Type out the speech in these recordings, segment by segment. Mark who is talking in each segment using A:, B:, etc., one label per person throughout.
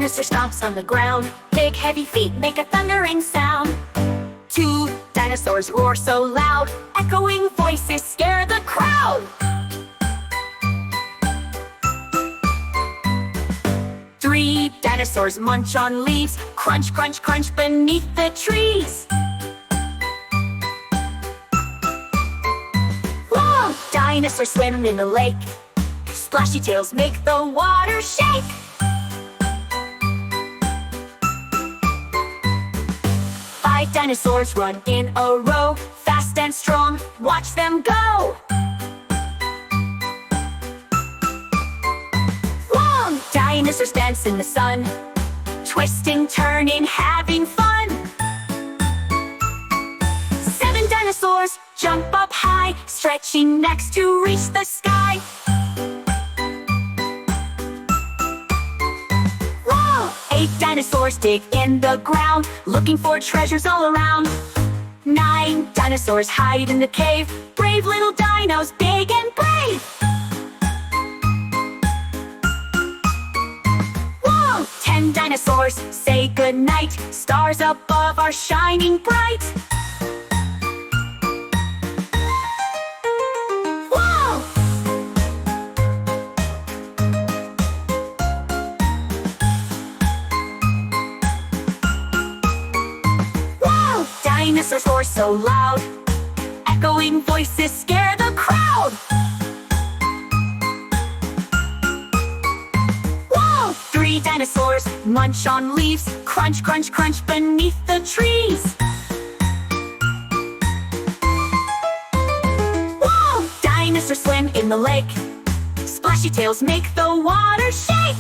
A: dinosaur stomps on the ground. Big heavy feet make a thundering sound. 2 dinosaurs roar so loud, echoing voices scare the crowd. 3 dinosaurs munch on leaves, crunch, crunch, crunch beneath the trees. 4 dinosaurs swim in the lake, splashy tails make the water shake. 5 dinosaurs run in a row, fast and strong, watch them go. Long dinosaurs dance in the sun, twisting, turning, having fun. 7 dinosaurs jump up high, stretching necks to reach the sky. 8 dinosaurs dig in the ground, looking for treasures all around. 9 dinosaurs hide in the cave, brave little dinos, big and brave. Whoa! 10 dinosaurs say goodnight, stars above are shining bright. Whoa! Dinosaurs roar so loud, echoing voices scare the crowd. Whoa! 3 dinosaurs munch on leaves, crunch, crunch, crunch beneath the trees. Whoa! Dinosaurs swim in the lake, splashy tails make the water shake.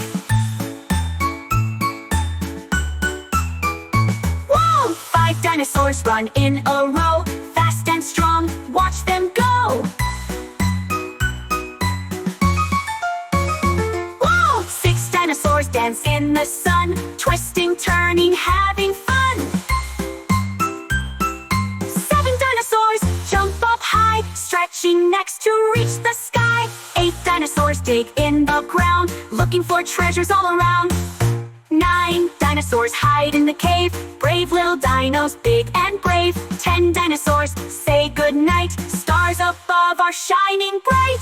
A: 5 dinosaurs run in a row, fast and strong, watch them go. Whoa! 6 dinosaurs dance in the sun, twisting, turning, having fun. 7 dinosaurs jump up high, stretching necks to reach the sky. 8 dinosaurs dig in the ground, looking for treasures all around. 9 dinosaurs hide in the cave, brave little dinos, big and brave. 10 dinosaurs say goodnight, stars above are shining bright.